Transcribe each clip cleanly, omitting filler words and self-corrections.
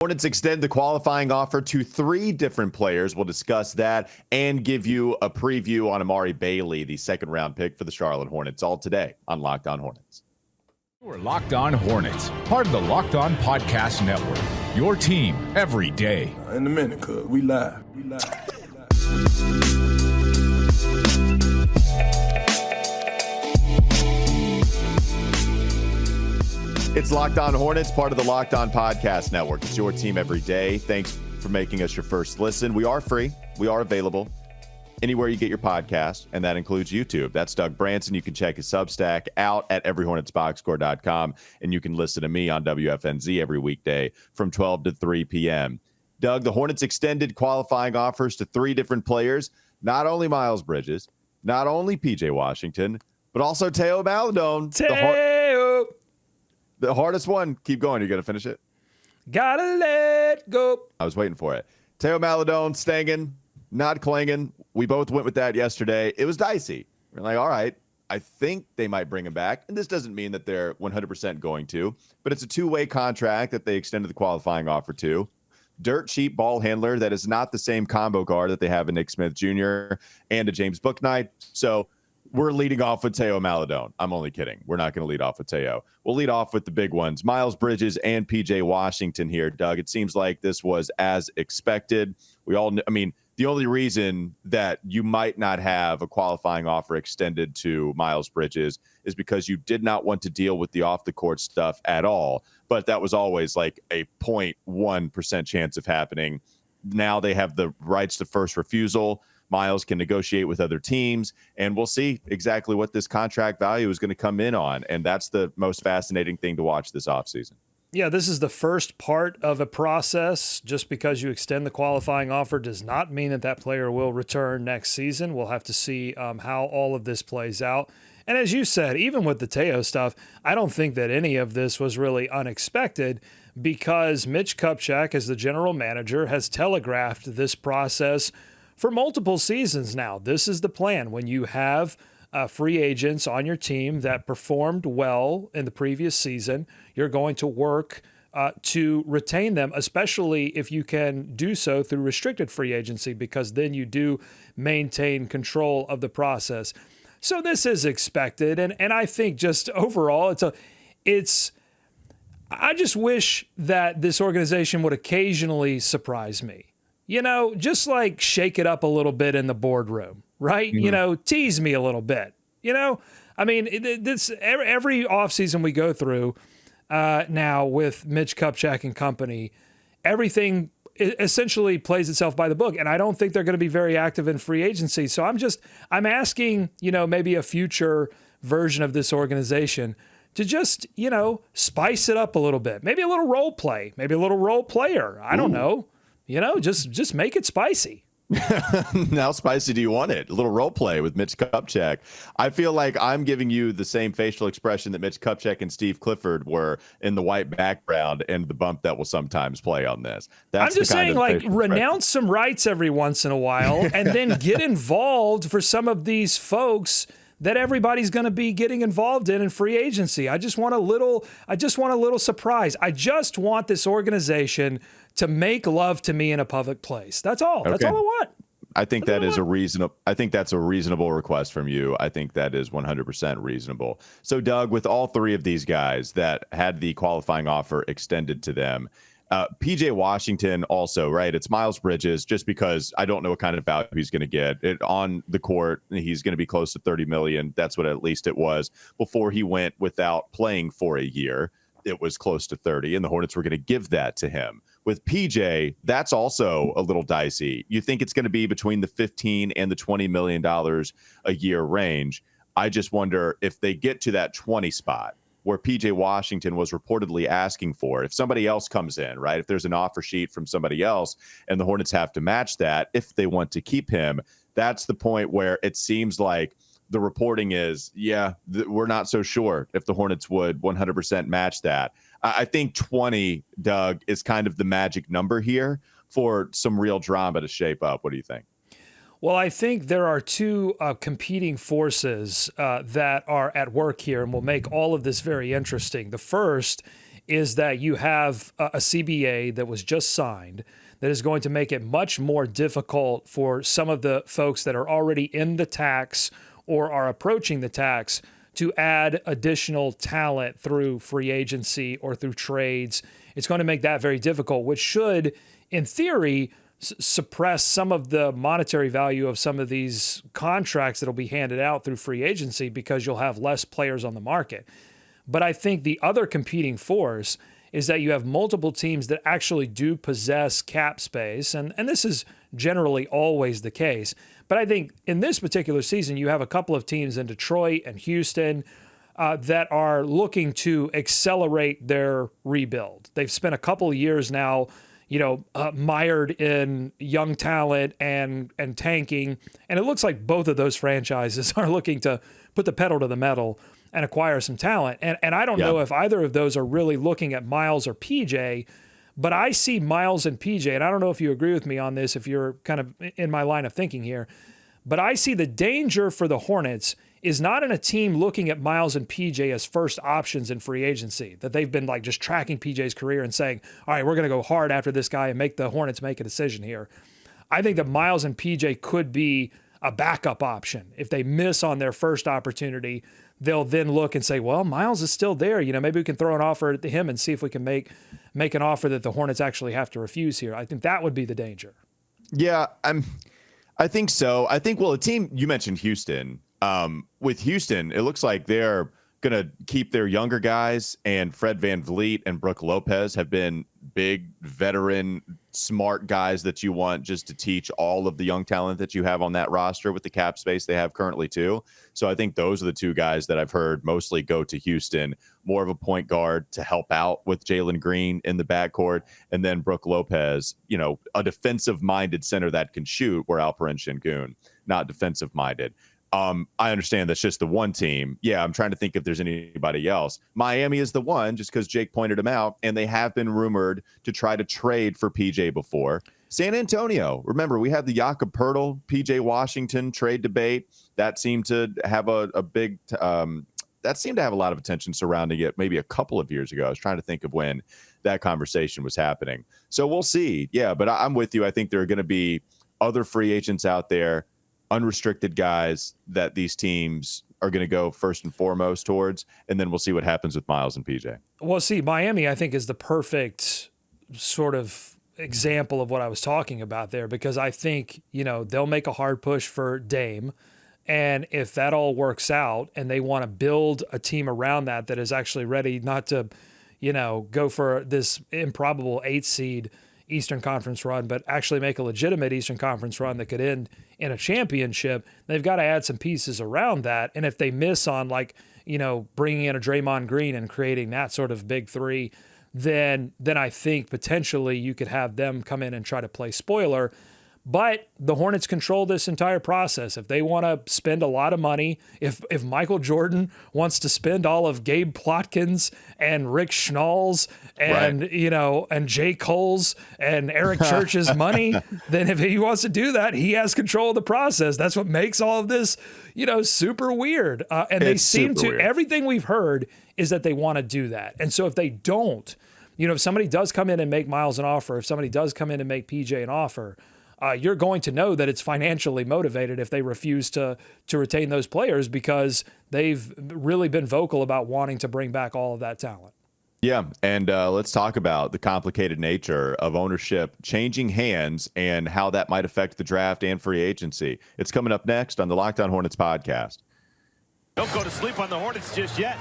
Hornets extend the qualifying offer to 3 different players. We'll discuss that and give you a preview on Amari Bailey, the second-round pick for the Charlotte Hornets, all today on Locked On Hornets. We're Locked On Hornets, part of the Locked On Podcast Network, your team every day. In a minute, cuz we live. It's Locked On Hornets, part of the Locked On Podcast Network. It's your team every day. Thanks for making us your first listen. We are free. We are available anywhere you get your podcast, and that includes YouTube. That's Doug Branson. You can check his Substack out at everyhornetsboxscore.com, and you can listen to me on WFNZ every weekday from 12 to 3 p.m. Doug, the Hornets extended qualifying offers to 3 different players, not only Miles Bridges, not only P.J. Washington, but also Theo Maledon. The hardest one. Keep going. You're going to finish it? Gotta let go. I was waiting for it. Theo Maledon, Stangen, not clanging. We both went with that yesterday. It was dicey. We're like, all right, I think they might bring him back. And this doesn't mean that they're 100% going to, but it's a 2-way contract that they extended the qualifying offer to. Dirt cheap ball handler that is not the same combo guard that they have in Nick Smith Jr. and a James Bouknight. So we're leading off with Theo Maledon. I'm only kidding. We're not going to lead off with Theo. We'll lead off with the big ones, Miles Bridges and P.J. Washington here, Doug. It seems like this was as expected. The only reason that you might not have a qualifying offer extended to Miles Bridges is because you did not want to deal with the off-the-court stuff at all. But that was always like a 0.1% chance of happening. Now they have the rights to first refusal. Miles can negotiate with other teams, and we'll see exactly what this contract value is going to come in on. And that's the most fascinating thing to watch this offseason. Yeah, this is the first part of a process. Just because you extend the qualifying offer does not mean that that player will return next season. We'll have to see how all of this plays out. And as you said, even with the Theo stuff, I don't think that any of this was really unexpected because Mitch Kupchak, as the general manager, has telegraphed this process for multiple seasons now. This is the plan. When you have free agents on your team that performed well in the previous season, you're going to work to retain them, especially if you can do so through restricted free agency, because then you do maintain control of the process. So this is expected. And I think just overall, I just wish that this organization would occasionally surprise me. You know, just like shake it up a little bit in the boardroom, right? Mm-hmm. You know, tease me a little bit. You know, I mean, this every offseason we go through now with Mitch Kupchak and company, everything essentially plays itself by the book. And I don't think they're going to be very active in free agency. So I'm asking, maybe a future version of this organization to just, spice it up a little bit. Maybe a little role play, maybe a little role player. I don't know. Just make it spicy. How spicy do you want it? A little role play with Mitch Kupchak. I feel like I'm giving you the same facial expression that Mitch Kupchak and Steve Clifford were in the white background and the bump that will sometimes play on this. I'm just saying, renounce some rights every once in a while and then get involved for some of these folks that everybody's going to be getting involved in free agency. I just want a little surprise. I just want this organization to make love to me in a public place. That's all. Okay. That's all I want. I think that's a reasonable request from you. I think that is 100% reasonable. So, Doug, with all 3 of these guys that had the qualifying offer extended to them, P.J. Washington also, right? It's Miles Bridges, just because I don't know what kind of value he's going to get on the court. He's going to be close to $30 million. That's what at least it was before he went without playing for a year. It was close to 30, and the Hornets were going to give that to him. With PJ, that's also a little dicey. You think it's going to be between the $15 and the $20 million a year range. I just wonder if they get to that 20 spot where PJ Washington was reportedly asking for, if somebody else comes in, right? If there's an offer sheet from somebody else and the Hornets have to match that, if they want to keep him, that's the point where it seems like the reporting is, we're not so sure if the Hornets would 100% match that. I think 20, Doug, is kind of the magic number here for some real drama to shape up. What do you think? Well, I think there are 2 competing forces that are at work here and will make all of this very interesting. The first is that you have a CBA that was just signed that is going to make it much more difficult for some of the folks that are already in the tax or are approaching the tax to add additional talent through free agency or through trades. It's going to make that very difficult, which should, in theory, suppress some of the monetary value of some of these contracts that'll be handed out through free agency because you'll have less players on the market. But I think the other competing force is that you have multiple teams that actually do possess cap space, and this is generally always the case. But I think in this particular season, you have a couple of teams in Detroit and Houston that are looking to accelerate their rebuild. They've spent a couple of years now, mired in young talent and tanking, and it looks like both of those franchises are looking to put the pedal to the metal and acquire some talent. And I don't know if either of those are really looking at Miles or PJ, but I see Miles and PJ, and I don't know if you agree with me on this, if you're kind of in my line of thinking here, but I see the danger for the Hornets is not in a team looking at Miles and PJ as first options in free agency, that they've been like just tracking PJ's career and saying, all right, we're going to go hard after this guy and make the Hornets make a decision here. I think that Miles and PJ could be a backup option. If they miss on their first opportunity, they'll then look and say, well, Miles is still there. Maybe we can throw an offer to him and see if we can make an offer that the Hornets actually have to refuse here. I think that would be the danger. Yeah, I think so. I think, a team, you mentioned Houston. With Houston, it looks like they're going to keep their younger guys, and Fred VanVleet and Brooke Lopez have been big, veteran, smart guys that you want just to teach all of the young talent that you have on that roster with the cap space they have currently too. So I think those are the two guys that I've heard mostly go to Houston, more of a point guard to help out with Jalen Green in the backcourt, and then Brooke Lopez, a defensive-minded center that can shoot, where Alperen Şengün, not defensive-minded. I understand that's just the one team. Yeah, I'm trying to think if there's anybody else. Miami is the one, just because Jake pointed them out, and they have been rumored to try to trade for PJ before. San Antonio, remember, we had the Jakob Poeltl, PJ Washington trade debate. That seemed to have a big that seemed to have a lot of attention surrounding it maybe a couple of years ago. I was trying to think of when that conversation was happening. So we'll see. Yeah, but I'm with you. I think there are going to be other free agents out there, unrestricted guys that these teams are going to go first and foremost towards, and then we'll see what happens with Miles and PJ. Well, see, Miami, I think, is the perfect sort of example of what I was talking about there, because I think, they'll make a hard push for Dame, and if that all works out and they want to build a team around that is actually ready not to, go for this improbable 8 seed Eastern Conference run, but actually make a legitimate Eastern Conference run that could end in a championship, they've got to add some pieces around that. And if they miss on bringing in a Draymond Green and creating that sort of big three, then I think potentially you could have them come in and try to play spoiler. But the Hornets control this entire process. If they want to spend a lot of money, if Michael Jordan wants to spend all of Gabe Plotkin's and Rick Schnall's and and Jay Cole's and Eric Church's money, then if he wants to do that, he has control of the process. That's what makes all of this, super weird. And they seem to, everything we've heard is that they want to do that. And so if they don't, if somebody does come in and make Miles an offer, if somebody does come in and make PJ an offer, you're going to know that it's financially motivated if they refuse to retain those players, because they've really been vocal about wanting to bring back all of that talent. Yeah, and let's talk about the complicated nature of ownership changing hands and how that might affect the draft and free agency. It's coming up next on the Locked On Hornets podcast. Don't go to sleep on the Hornets just yet.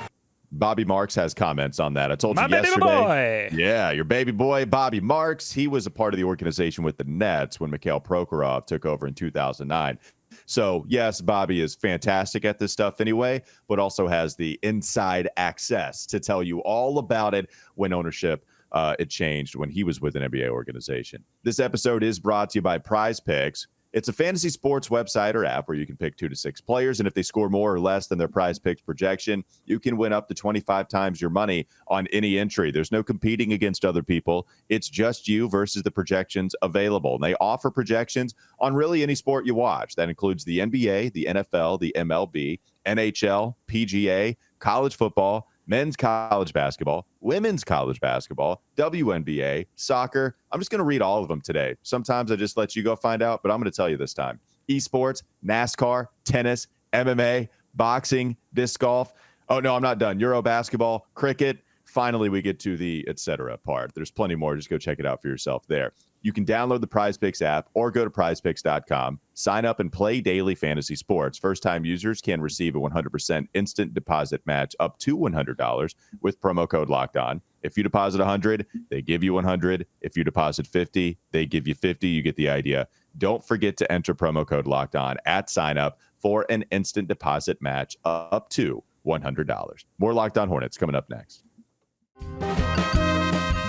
Bobby Marks has comments on that. I told you yesterday. Baby boy. Yeah, your baby boy, Bobby Marks. He was a part of the organization with the Nets when Mikhail Prokhorov took over in 2009. So, yes, Bobby is fantastic at this stuff anyway, but also has the inside access to tell you all about it when ownership it changed when he was with an NBA organization. This episode is brought to you by Prize Picks. It's a fantasy sports website or app where you can pick 2 to 6 players, and if they score more or less than their Prize Picks projection, you can win up to 25 times your money on any entry. There's no competing against other people. It's just you versus the projections available. And they offer projections on really any sport you watch. That includes the NBA, the NFL, the MLB, NHL, PGA, college football, men's college basketball, women's college basketball, WNBA, soccer. I'm just going to read all of them today. Sometimes I just let you go find out, but I'm going to tell you this time. Esports, NASCAR, tennis, MMA, boxing, disc golf. Oh, no, I'm not done. Euro basketball, cricket. Finally, we get to the et cetera part. There's plenty more. Just go check it out for yourself there. You can download the PrizePicks app or go to prizepicks.com, sign up and play daily fantasy sports. First-time users can receive a 100% instant deposit match up to $100 with promo code Locked On. If you deposit $100, they give you $100. If you deposit $50, they give you $50. You get the idea. Don't forget to enter promo code Locked On at sign up for an instant deposit match up to $100. More Locked On Hornets coming up next.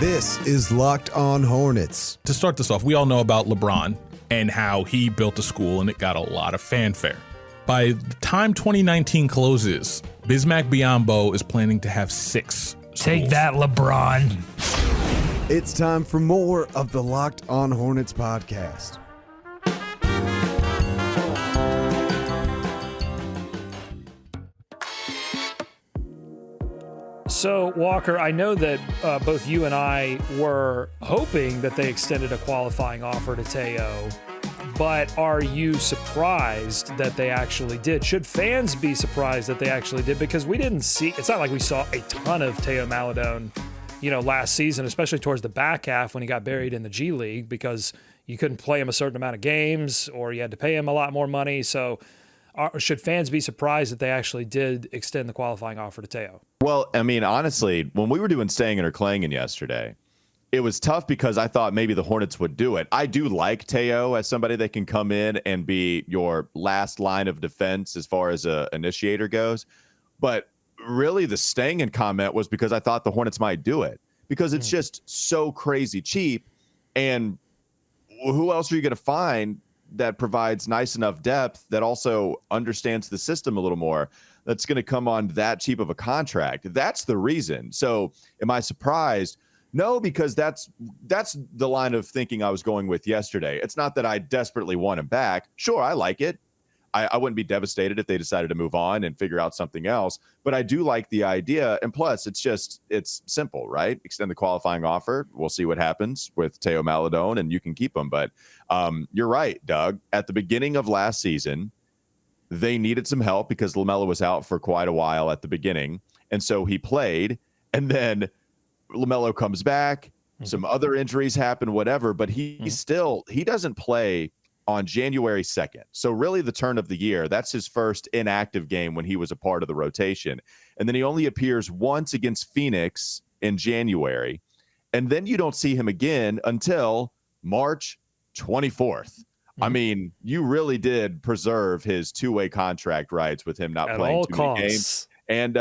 This is Locked On Hornets. To start this off, we all know about LeBron and how he built a school and it got a lot of fanfare. By the time 2019 closes, Bismack Biyombo is planning to have 6 Take schools. that, LeBron. It's time for more of the Locked On Hornets podcast. So, Walker, I know that both you and I were hoping that they extended a qualifying offer to Theo, but are you surprised that they actually did? Should fans be surprised that they actually did? Because we didn't see, it's not like we saw a ton of Theo Maledon, last season, especially towards the back half when he got buried in the G League because you couldn't play him a certain amount of games or you had to pay him a lot more money. So, should fans be surprised that they actually did extend the qualifying offer to Theo? Well, I mean, honestly, when we were doing Staying or Clanging yesterday, it was tough because I thought maybe the Hornets would do it. I do like Theo as somebody that can come in and be your last line of defense as far as a initiator goes. But really the Staying comment was because I thought the Hornets might do it because it's just so crazy cheap. And who else are you going to find that provides nice enough depth that also understands the system a little more that's going to come on that cheap of a contract? That's the reason. So am I surprised? No, because that's the line of thinking I was going with yesterday. It's not that I desperately want him back. Sure, I like it. I wouldn't be devastated if they decided to move on and figure out something else. But I do like the idea. And plus, it's simple, right? Extend the qualifying offer. We'll see what happens with Theo Maledon, and you can keep him. But you're right, Doug. At the beginning of last season, they needed some help because LaMelo was out for quite a while at the beginning. And so he played. And then LaMelo comes back. Some other injuries happen, whatever. But he doesn't play on January 2nd. So really the turn of the year, that's his first inactive game when he was a part of the rotation. And then he only appears once against Phoenix in January. And then you don't see him again until March 24th. I mean, you really did preserve his two-way contract rights with him not playing too many games. And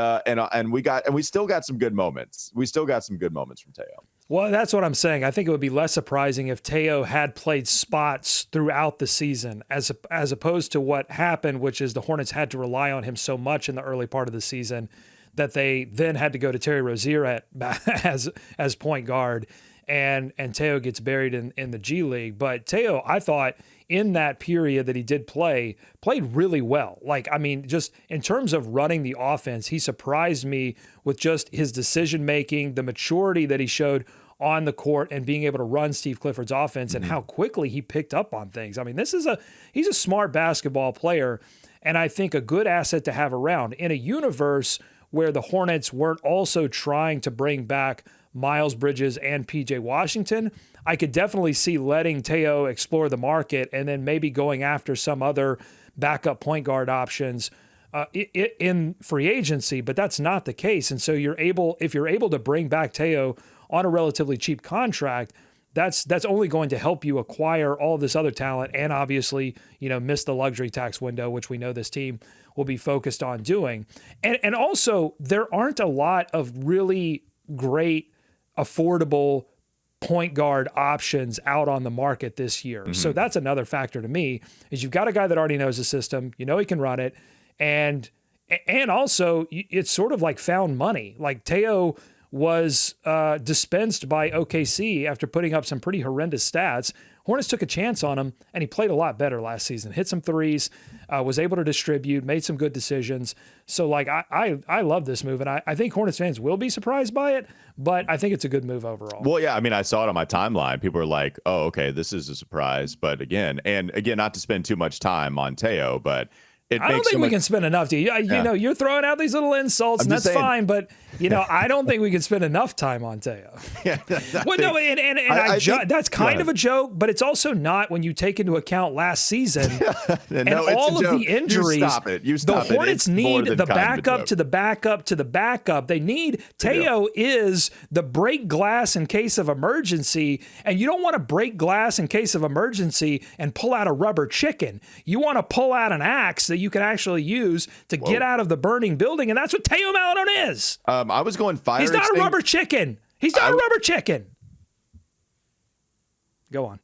we still got some good moments. We still got some good moments from Theo. Well, that's what I'm saying. I think it would be less surprising if Theo had played spots throughout the season as opposed to what happened, which is the Hornets had to rely on him so much in the early part of the season that they then had to go to Terry Rozier as point guard, and Theo gets buried in the G League. But Theo, I thought in that period that he did played really well. Just in terms of running the offense, he surprised me with just his decision-making, the maturity that he showed on the court and being able to run Steve Clifford's offense and how quickly he picked up on things. I mean, he's a smart basketball player and I think a good asset to have around in a universe where the Hornets weren't also trying to bring back Miles Bridges and PJ Washington. I could definitely see letting Theo explore the market and then maybe going after some other backup point guard options in free agency, but that's not the case. And so if you're able to bring back Theo on a relatively cheap contract, that's only going to help you acquire all this other talent and obviously, miss the luxury tax window, which we know this team will be focused on doing. And also there aren't a lot of really great, affordable point guard options out on the market this year. So that's another factor to me is you've got a guy that already knows the system, he can run it. And also it's sort of like found money. Like Theo was dispensed by OKC after putting up some pretty horrendous stats. Hornets took a chance on him, and he played a lot better last season. Hit some threes, was able to distribute, made some good decisions. So, like, I love this move, and I think Hornets fans will be surprised by it, but I think it's a good move overall. Well, yeah, I mean, I saw it on my timeline. People were like, oh, okay, this is a surprise. But again, not to spend too much time on Theo, but I don't think we can spend enough. You know, you're throwing out these little insults, and that's fine. But I don't think we can spend enough time on Theo. That's kind of a joke, but it's also not when you take into account last season and all of the injuries. You stop it. The Hornets need the backup to the backup to the backup. They need Theo is the break glass in case of emergency, and you don't want to break glass in case of emergency and pull out a rubber chicken. You want to pull out an axe that you can actually use to get out of the burning building, and that's what Theo Maledon is. I was going fire. He's not a rubber chicken. He's not a rubber chicken. Go on.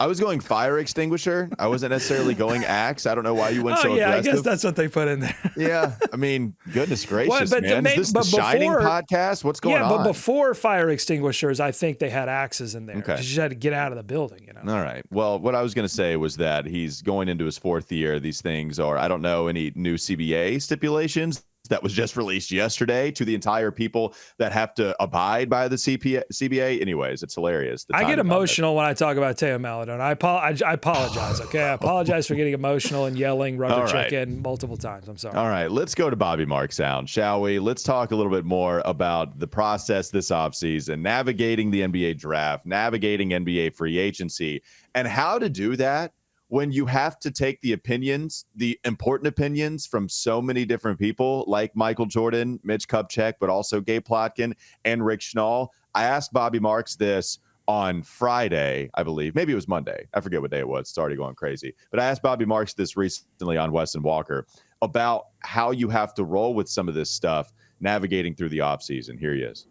I was going fire extinguisher. I wasn't necessarily going axe. I don't know why you went so aggressive. I guess that's what they put in there. Yeah, I mean, goodness gracious, man. Is this the Shining podcast? What's going on? Yeah, but before fire extinguishers, I think they had axes in there. Okay. Because you had to get out of the building, All right. Well, what I was going to say was that he's going into his fourth year. These things are, I don't know, any new CBA stipulations that was just released yesterday to the entire people that have to abide by the CBA. Anyways, it's hilarious. I get emotional when I talk about Theo Maledon. I apologize, okay? I apologize for getting emotional and yelling rubber chicken multiple times. I'm sorry. All right, let's go to Bobby Marks sound, shall we? Let's talk a little bit more about the process this offseason, navigating the NBA draft, navigating NBA free agency, and how to do that when you have to take the opinions, the important opinions from so many different people like Michael Jordan, Mitch Kupchak, but also Gabe Plotkin and Rick Schnall. I asked Bobby Marks this on Friday, I believe. Maybe it was Monday. I forget what day it was. It's already going crazy. But I asked Bobby Marks this recently on Weston Walker about how you have to roll with some of this stuff navigating through the offseason. Here he is.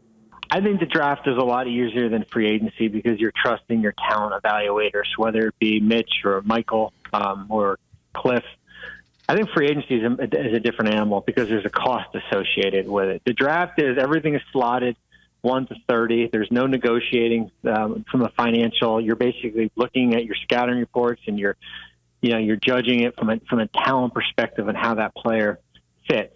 I think the draft is a lot easier than free agency because you're trusting your talent evaluators, whether it be Mitch or Michael or Cliff. I think free agency is a different animal because there's a cost associated with it. The draft is everything is slotted 1 to 30. There's no negotiating from a financial. You're basically looking at your scouting reports and you're judging it from a talent perspective and how that player fits.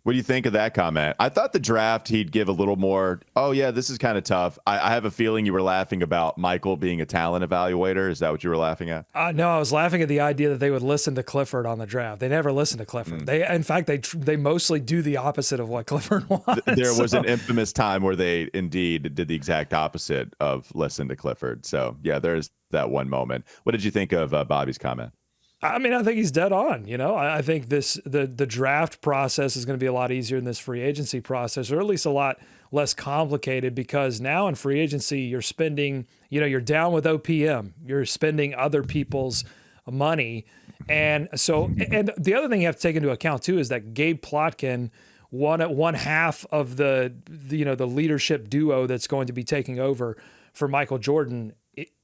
What do you think of that comment? I thought the draft, he'd give a little more, oh, yeah, this is kind of tough. I have a feeling you were laughing about Michael being a talent evaluator. Is that what you were laughing at? No, I was laughing at the idea that they would listen to Clifford on the draft. They never listen to Clifford. In fact, they mostly do the opposite of what Clifford wants. There was an infamous time where they indeed did the exact opposite of listen to Clifford. So, yeah, there's that one moment. What did you think of Bobby's comment? I mean, I think he's dead on. I think the draft process is going to be a lot easier than this free agency process, or at least a lot less complicated, because now in free agency, you're spending, you're down with OPM. You're spending other people's money. And the other thing you have to take into account, too, is that Gabe Plotkin, one half of the leadership duo that's going to be taking over for Michael Jordan,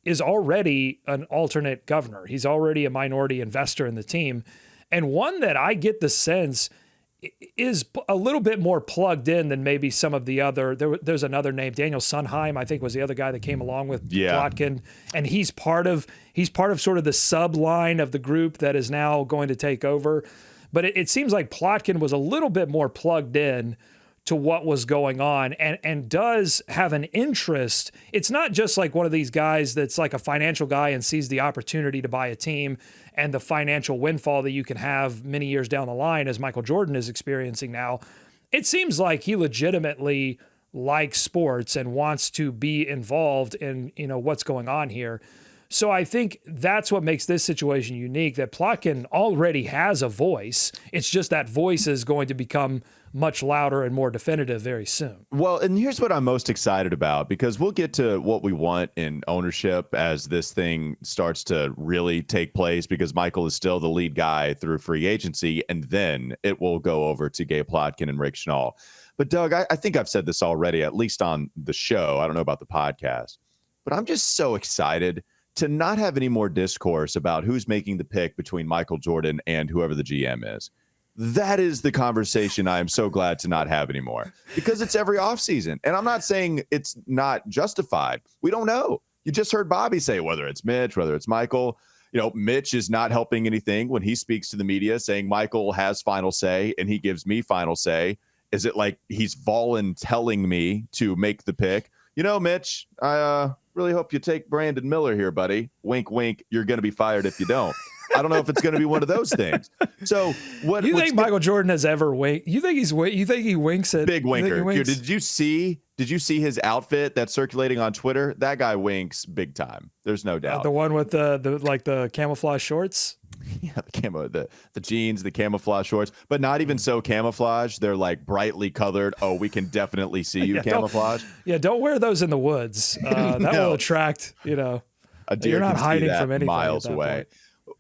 is already an alternate governor. He's already a minority investor in the team. And one that I get the sense is a little bit more plugged in than maybe some of the other. There's another name, Daniel Sunheim, I think was the other guy that came along with Plotkin. And he's part of sort of the sub line of the group that is now going to take over. But it seems like Plotkin was a little bit more plugged in to what was going on and does have an interest. It's not just like one of these guys that's like a financial guy and sees the opportunity to buy a team and the financial windfall that you can have many years down the line, as Michael Jordan is experiencing now. It seems like he legitimately likes sports and wants to be involved in, what's going on here. So I think that's what makes this situation unique, that Plotkin already has a voice. It's just that voice is going to become much louder and more definitive very soon. Well, and here's what I'm most excited about, because we'll get to what we want in ownership as this thing starts to really take place, because Michael is still the lead guy through free agency, and then it will go over to Gabe Plotkin and Rick Schnall. But Doug, I think I've said this already, at least on the show. I don't know about the podcast, but I'm just so excited to not have any more discourse about who's making the pick between Michael Jordan and whoever the GM is. That is the conversation I am so glad to not have anymore, because it's every offseason. And I'm not saying it's not justified. We don't know. You just heard Bobby say, whether it's Mitch, whether it's Michael, Mitch is not helping anything when he speaks to the media saying Michael has final say and he gives me final say. Is it like he's voluntelling me to make the pick? Mitch, I really hope you take Brandon Miller here, buddy. Wink, wink. You're going to be fired if you don't. I don't know if it's going to be one of those things. So what you think Michael Jordan has ever winked? You think he winks at big winker? Dude, did you see his outfit that's circulating on Twitter? That guy winks big time. There's no doubt. The one with the camouflage shorts. Yeah, the jeans, the camouflage shorts, but not even so camouflage. They're like brightly colored. Oh, we can definitely see you camouflage. Don't wear those in the woods. That will attract, a deer. You're not hiding from anything miles away. Point.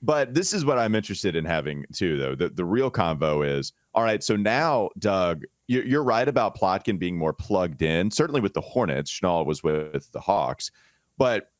But this is what I'm interested in having too, though. The real convo is, all right, so now, Doug, you're right about Plotkin being more plugged in, certainly with the Hornets. Schnall was with the Hawks. But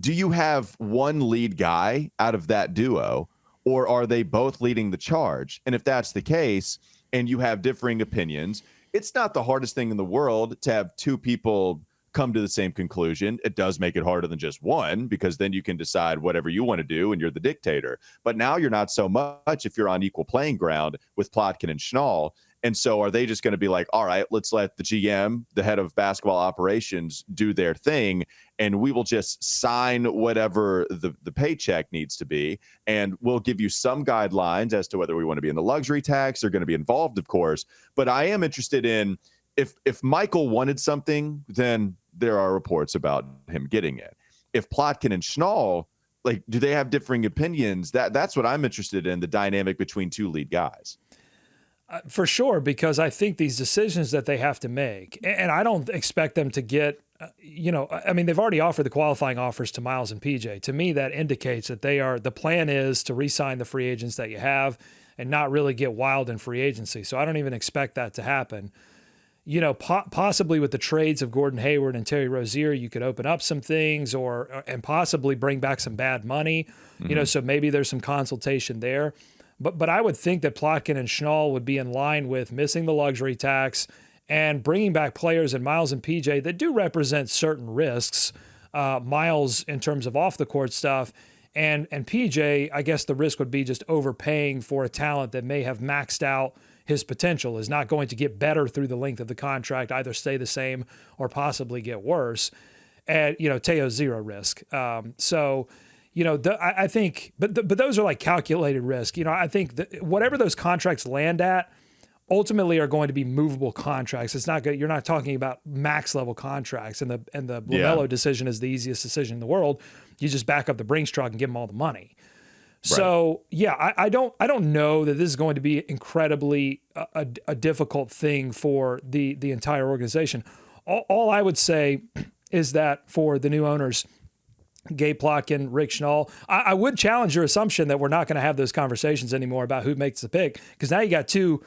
do you have one lead guy out of that duo, or are they both leading the charge? And if that's the case, and you have differing opinions, it's not the hardest thing in the world to have two people come to the same conclusion. It does make it harder than just one, because then you can decide whatever you want to do and you're the dictator. But now you're not so much if you're on equal playing ground with Plotkin and Schnall. And so are they just going to be like, all right, let's let the GM, the head of basketball operations, do their thing, and we will just sign whatever the paycheck needs to be, and we'll give you some guidelines as to whether we want to be in the luxury tax. They're going to be involved, of course. But I am interested in, if Michael wanted something, then there are reports about him getting it. If Plotkin and Schnall, do they have differing opinions? That's what I'm interested in, the dynamic between two lead guys. For sure, because I think these decisions that they have to make, and I don't expect them to get, they've already offered the qualifying offers to Miles and PJ. To me, that indicates that the plan is to re-sign the free agents that you have and not really get wild in free agency. So I don't even expect that to happen. Possibly with the trades of Gordon Hayward and Terry Rozier, you could open up some things and possibly bring back some bad money, so maybe there's some consultation there. But I would think that Plotkin and Schnall would be in line with missing the luxury tax and bringing back players in Miles and PJ that do represent certain risks. Miles in terms of off the court stuff, and PJ, I guess the risk would be just overpaying for a talent that may have maxed out his potential, is not going to get better through the length of the contract, either stay the same or possibly get worse. And, Teo's zero risk. I think, but those are like calculated risk. I think that whatever those contracts land at ultimately are going to be movable contracts. It's not good. You're not talking about max level contracts, and the LaMelo decision is the easiest decision in the world. You just back up the Brinks truck and give them all the money. So I don't know that this is going to be incredibly a difficult thing for the entire organization. All I would say is that for the new owners, Gabe Plotkin, Rick Schnall, I would challenge your assumption that we're not going to have those conversations anymore about who makes the pick, because now you got two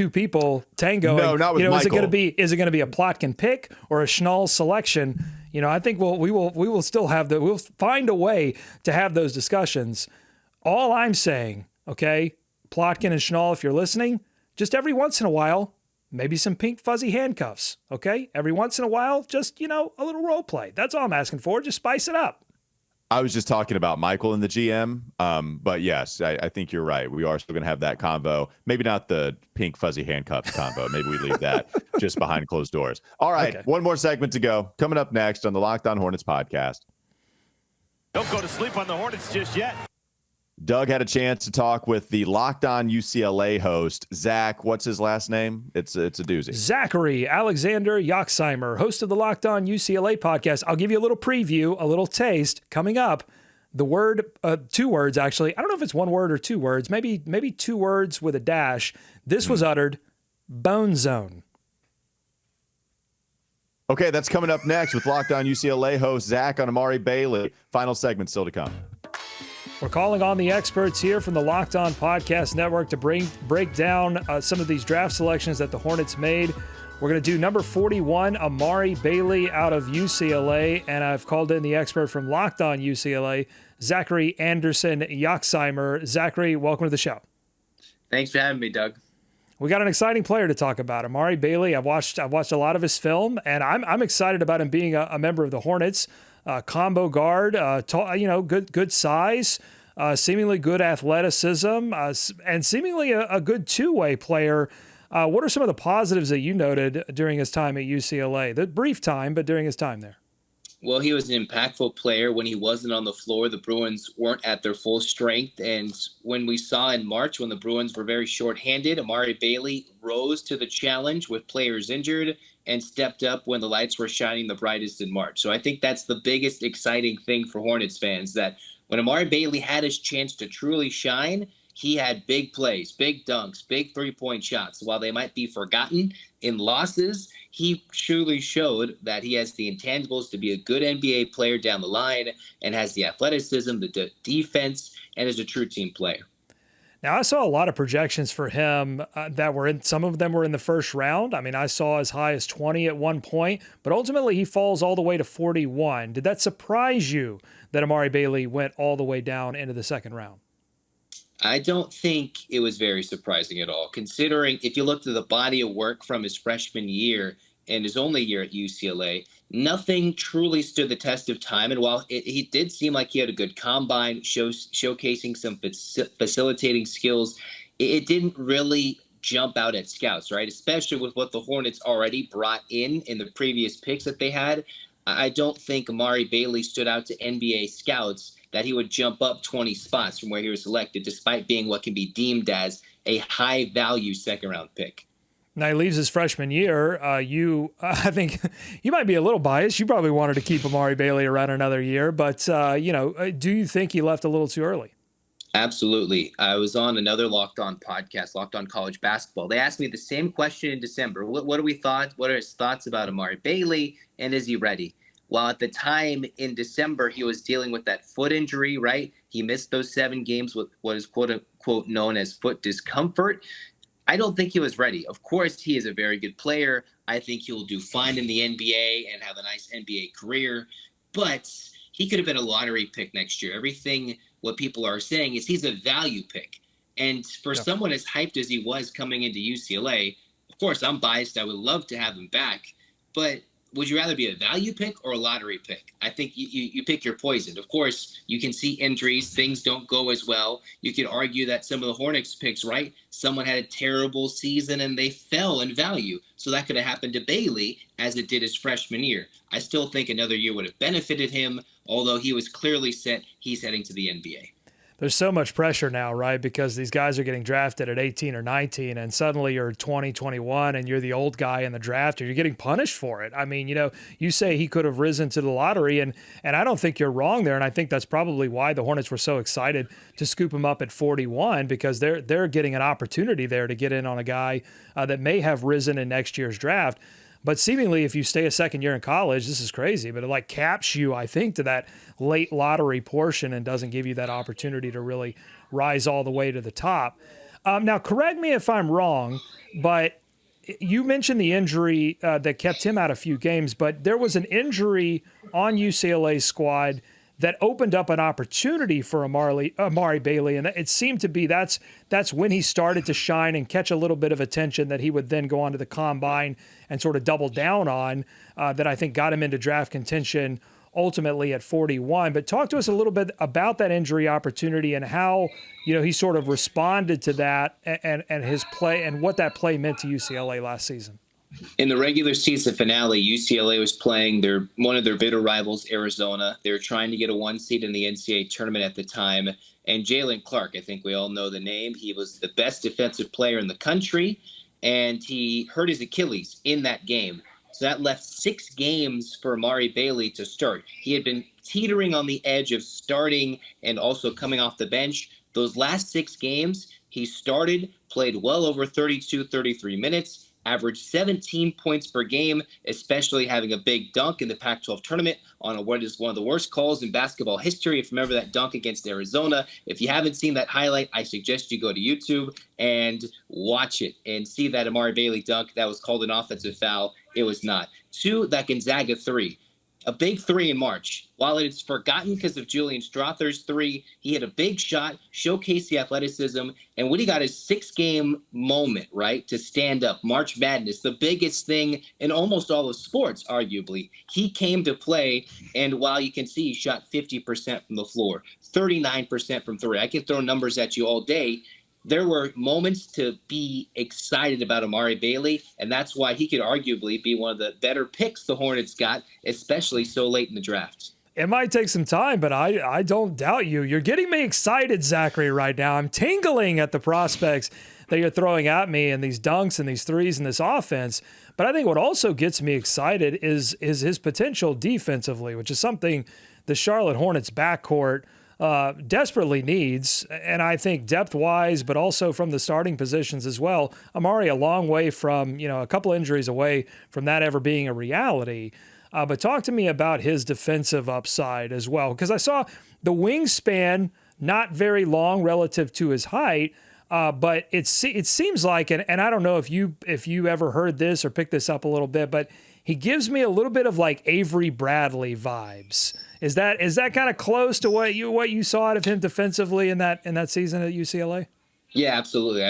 people tangoing. No, not with Michael. Is it going to be a Plotkin pick or a Schnall selection? I think we will still have we'll find a way to have those discussions. All I'm saying, okay, Plotkin and Schnall, if you're listening, just every once in a while, maybe some pink fuzzy handcuffs, okay? Every once in a while, just, a little role play. That's all I'm asking for. Just spice it up. I was just talking about Michael and the GM, but yes, I think you're right. We are still going to have that convo. Maybe not the pink fuzzy handcuffs convo. Maybe we leave that just behind closed doors. All right, okay. One more segment to go. Coming up next on the Locked On Hornets podcast. Don't go to sleep on the Hornets just yet. Doug had a chance to talk with the Locked On UCLA host, Zach. What's his last name? It's a doozy. Zachary Alexander-Yoxsimer, host of the Locked On UCLA podcast. I'll give you a little preview, a little taste. Coming up, the word, 2 words actually. I don't know if it's 1 word or 2 words. Maybe 2 words with a dash. This was uttered, Bone Zone. Okay, that's coming up next with Locked On UCLA host Zach on Amari Bailey. Final segment still to come. We're calling on the experts here from the Locked On Podcast Network to break down some of these draft selections that the Hornets made. We're going to do number 41, Amari Bailey out of UCLA, and I've called in the expert from Locked On UCLA, Zachary Anderson-Yoxsimer. Zachary, welcome to the show. Thanks for having me, Doug. We got an exciting player to talk about, Amari Bailey. I've watched a lot of his film, and I'm excited about him being a member of the Hornets. Combo guard, good size, seemingly good athleticism, and seemingly a good two-way player. What are some of the positives that you noted during his time at UCLA? The brief time, but during his time there. Well, he was an impactful player when he wasn't on the floor. The Bruins weren't at their full strength. And when we saw in March, when the Bruins were very shorthanded, Amari Bailey rose to the challenge with players injured and stepped up when the lights were shining the brightest in March. So I think that's the biggest exciting thing for Hornets fans, that when Amari Bailey had his chance to truly shine, he had big plays, big dunks, big three-point shots. While they might be forgotten in losses, he truly showed that he has the intangibles to be a good NBA player down the line and has the athleticism, the defense, and is a true team player. Now, I saw a lot of projections for him that were in, some of them were in the first round. I mean, I saw as high as 20 at one point, but ultimately he falls all the way to 41. Did that surprise you that Amari Bailey went all the way down into the second round? I don't think it was very surprising at all, considering if you looked at the body of work from his freshman year and his only year at UCLA, nothing truly stood the test of time. And while he did seem like he had a good combine, showcasing some facilitating skills, it didn't really jump out at scouts, right? Especially with what the Hornets already brought in the previous picks that they had. I don't think Amari Bailey stood out to NBA scouts that he would jump up 20 spots from where he was selected, despite being what can be deemed as a high-value second-round pick. Now he leaves his freshman year. I think you might be a little biased. You probably wanted to keep Amari Bailey around another year, but do you think he left a little too early? Absolutely. I was on another Locked On podcast, Locked On College Basketball. They asked me the same question in December. What do we thought? What are his thoughts about Amari Bailey, and is he ready? Well, at the time in December, he was dealing with that foot injury, right? He missed those 7 games with what is quote unquote known as foot discomfort. I don't think he was ready. Of course, he is a very good player. I think he will do fine in the NBA and have a nice NBA career, but he could have been a lottery pick next year. What people are saying is he's a value pick. And for someone as hyped as he was coming into UCLA, of course, I'm biased. I would love to have him back, but would you rather be a value pick or a lottery pick? I think you pick your poison. Of course, you can see injuries. Things don't go as well. You could argue that some of the Hornets picks, right? Someone had a terrible season and they fell in value. So that could have happened to Bailey as it did his freshman year. I still think another year would have benefited him, although he was clearly set. He's heading to the NBA. There's so much pressure now, right? Because these guys are getting drafted at 18 or 19, and suddenly you're 20, 21, and you're the old guy in the draft, or you're getting punished for it. I mean, you say he could have risen to the lottery, and I don't think you're wrong there, and I think that's probably why the Hornets were so excited to scoop him up at 41, because they're getting an opportunity there to get in on a guy that may have risen in next year's draft. But seemingly, if you stay a second year in college, this is crazy, but it caps you, I think, to that late lottery portion and doesn't give you that opportunity to really rise all the way to the top. Now, correct me if I'm wrong, but you mentioned the injury that kept him out a few games, but there was an injury on UCLA's squad that opened up an opportunity for Amari Bailey, and it seemed to be that's when he started to shine and catch a little bit of attention that he would then go on to the combine and sort of double down on, that I think got him into draft contention ultimately at 41. But talk to us a little bit about that injury opportunity and how he sort of responded to that and his play and what that play meant to UCLA last season. In the regular season finale, UCLA was playing one of their bitter rivals, Arizona. They were trying to get a 1 seed in the NCAA tournament at the time. And Jalen Clark, I think we all know the name. He was the best defensive player in the country, and he hurt his Achilles in that game. So that left 6 games for Amari Bailey to start. He had been teetering on the edge of starting and also coming off the bench. Those last 6 games, he started, played well over 32, 33 minutes, averaged 17 points per game, especially having a big dunk in the Pac-12 tournament on what is one of the worst calls in basketball history. If you remember that dunk against Arizona, if you haven't seen that highlight, I suggest you go to YouTube and watch it and see that Amari Bailey dunk that was called an offensive foul. It was not. 2, that Gonzaga 3. a big three in March. While it's forgotten because of Julian Strother's three, he hit a big shot, showcased the athleticism, and when he got his 6-game moment, right, to stand up, March Madness, the biggest thing in almost all of sports, arguably, he came to play, and while you can see he shot 50% from the floor, 39% from three. I can throw numbers at you all day. There were moments to be excited about Amari Bailey, and that's why he could arguably be one of the better picks the Hornets got, especially so late in the draft. It might take some time, but I don't doubt you. You're getting me excited, Zachary, right now. I'm tingling at the prospects that you're throwing at me and these dunks and these threes and this offense. But I think what also gets me excited is his potential defensively, which is something the Charlotte Hornets backcourt desperately needs, and I think depth-wise, but also from the starting positions as well. Amari a long way from, a couple injuries away from that ever being a reality. But talk to me about his defensive upside as well, because I saw the wingspan not very long relative to his height, but it seems like, and I don't know if you ever heard this or picked this up a little bit, but he gives me a little bit of like Avery Bradley vibes. Is that kind of close to what you saw out of him defensively in that season at UCLA? Yeah, absolutely.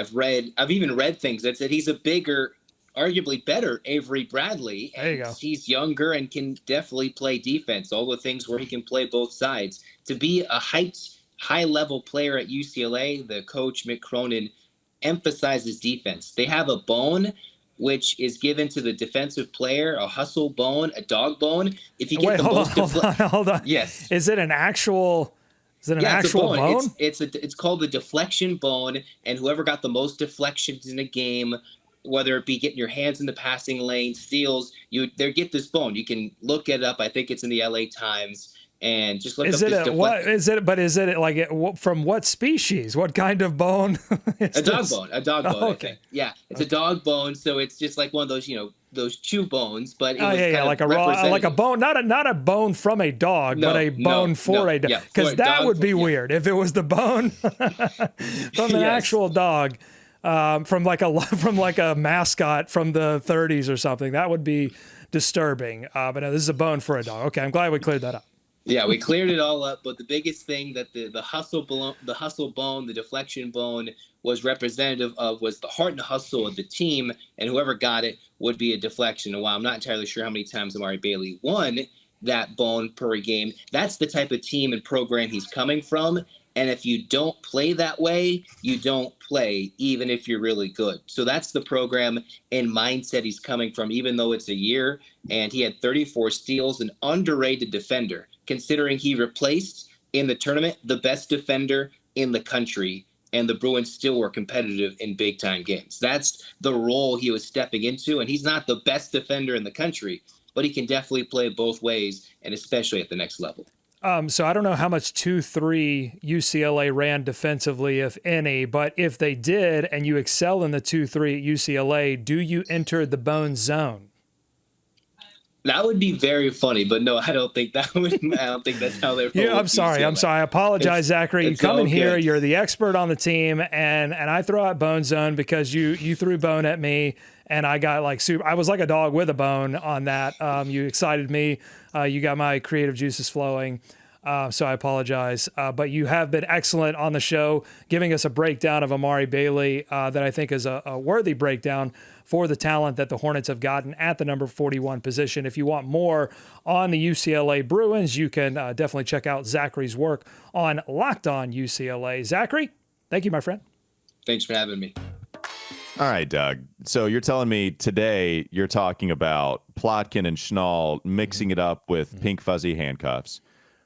I've even read things that said he's a bigger, arguably better Avery Bradley. There you go. He's younger and can definitely play defense. All the things where he can play both sides. To be a high-level player at UCLA, the coach Mick Cronin emphasizes defense. They have a bone which is given to the defensive player, a hustle bone, a dog bone. If you get hold on. Yes. Is it an actual bone? It's called the deflection bone, and whoever got the most deflections in a game, whether it be getting your hands in the passing lane, steals, they get this bone. You can look it up. I think it's in the LA Times. And just look up this what is it? But is it like from what species? What kind of bone? A dog bone. Oh, okay. Yeah, it's a dog bone. So it's just like one of those, those chew bones. But it was like a bone, not a bone from a dog, but a bone for a dog. Because that would be weird if it was the bone from an actual dog, from like a mascot from the 30s or something. That would be disturbing. But no, this is a bone for a dog. Okay, I'm glad we cleared that up. Yeah, we cleared it all up, but the biggest thing that the hustle bone, the deflection bone was representative of was the heart and hustle of the team, and whoever got it would be a deflection. And while I'm not entirely sure how many times Amari Bailey won that bone per game, that's the type of team and program he's coming from. And if you don't play that way, you don't play, even if you're really good. So that's the program and mindset he's coming from, even though it's a year. And he had 34 steals, an underrated defender, considering he replaced in the tournament the best defender in the country. And the Bruins still were competitive in big-time games. That's the role he was stepping into. And he's not the best defender in the country, but he can definitely play both ways, and especially at the next level. So I don't know how much 2-3 UCLA ran defensively, if any, but if they did and you excel in the 2-3 at UCLA, do you enter the bone zone? That would be very funny, but no, I don't think that's how they're. Yeah, I'm sorry. I apologize, Zachary. You come in here, you're the expert on the team, and I throw out bone zone because you threw bone at me, and I got I was like a dog with a bone on that. You excited me. You got my creative juices flowing. So I apologize. But you have been excellent on the show, giving us a breakdown of Amari Bailey that I think is a worthy breakdown for the talent that the Hornets have gotten at the number 41 position. If you want more on the UCLA Bruins, you can definitely check out Zachary's work on Locked On UCLA. Zachary, thank you, my friend. Thanks for having me. All right, Doug. So you're telling me today you're talking about Plotkin and Schnall mixing it up with pink fuzzy handcuffs.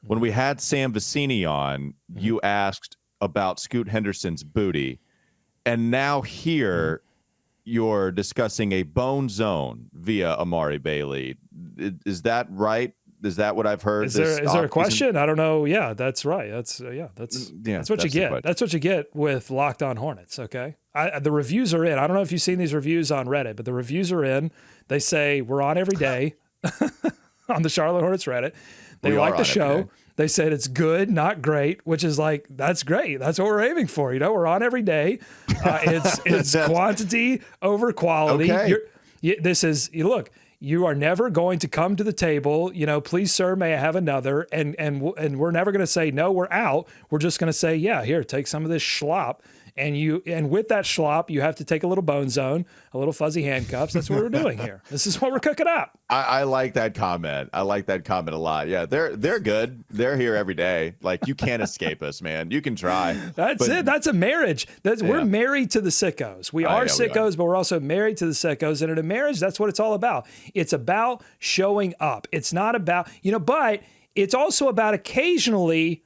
When we had Sam Vecini on, you asked about Scoot Henderson's booty. And now here you're discussing a bone zone via Amari Bailey. Is that right? Is that what I've heard? Is there a question? I don't know. Yeah, that's right. That's what you get. That's what you get with Locked On Hornets. Okay. The reviews are in. I don't know if you've seen these reviews on Reddit, but the reviews are in. They say we're on every day on the Charlotte Hornets Reddit. They like the show. They said it's good, not great, which is like, that's great. That's what we're aiming for. We're on every day. It's quantity over quality. Okay. Look, you are never going to come to the table, please, sir, may I have another? And we're never going to say, no, we're out. We're just going to say, yeah, here, take some of this schlop. And with that schlop, you have to take a little bone zone, a little fuzzy handcuffs. That's what we're doing here. This is what we're cooking up. I like that comment. I like that comment a lot. Yeah, they're good. They're here every day. Like, you can't escape us, man. You can try. That's it. That's a marriage. We're married to the sickos. We are sickos, but we're also married to the sickos. And in a marriage, that's what it's all about. It's about showing up. It's not about, but it's also about occasionally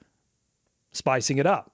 spicing it up.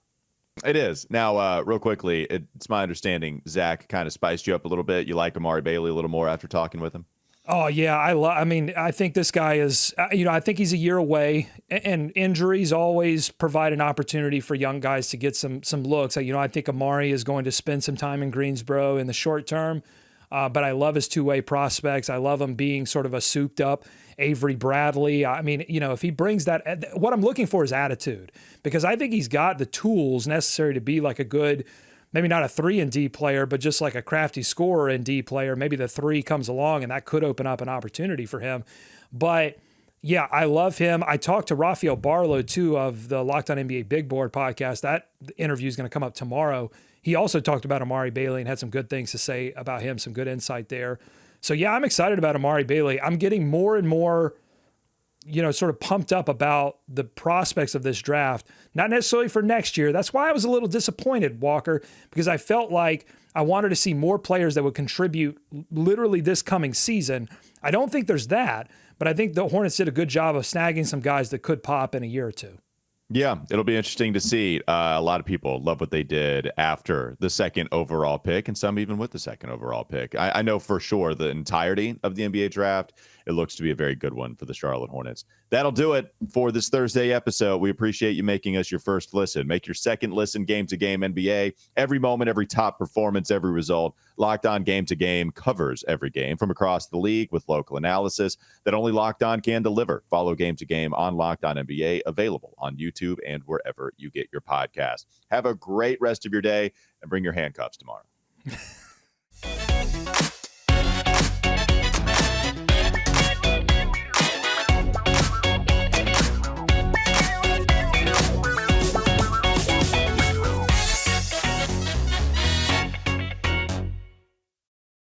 It is. Now, real quickly, it's my understanding Zach kind of spiced you up a little bit. You like Amari Bailey a little more after talking with him? Oh, yeah. I think this guy is, I think he's a year away, and injuries always provide an opportunity for young guys to get some looks. I think Amari is going to spend some time in Greensboro in the short term, but I love his two-way prospects. I love him being sort of a souped-up Avery Bradley. If he brings that, what I'm looking for is attitude, because I think he's got the tools necessary to be like a good, maybe not a 3-and-D player, but just like a crafty scorer and D player. Maybe the 3 comes along and that could open up an opportunity for him. But yeah, I love him. I talked to Rafael Barlow too of the Locked On NBA Big Board podcast. That interview is going to come up tomorrow. He also talked about Amari Bailey and had some good things to say about him, some good insight there. So yeah, I'm excited about Amari Bailey. I'm getting more and more, sort of pumped up about the prospects of this draft, not necessarily for next year. That's why I was a little disappointed, Walker, because I felt like I wanted to see more players that would contribute literally this coming season. I don't think there's that, but I think the Hornets did a good job of snagging some guys that could pop in a year or two. Yeah, it'll be interesting to see. A lot of people love what they did after the second overall pick, and some even with the second overall pick. I know for sure the entirety of the NBA draft, it looks to be a very good one for the Charlotte Hornets. That'll do it for this Thursday episode. We appreciate you making us your first listen. Make your second listen Game to Game NBA. Every moment, every top performance, every result. Locked On Game to Game covers every game from across the league with local analysis that only Locked On can deliver. Follow Game to Game on Locked On NBA, available on YouTube and wherever you get your podcast. Have a great rest of your day and bring your handcuffs tomorrow.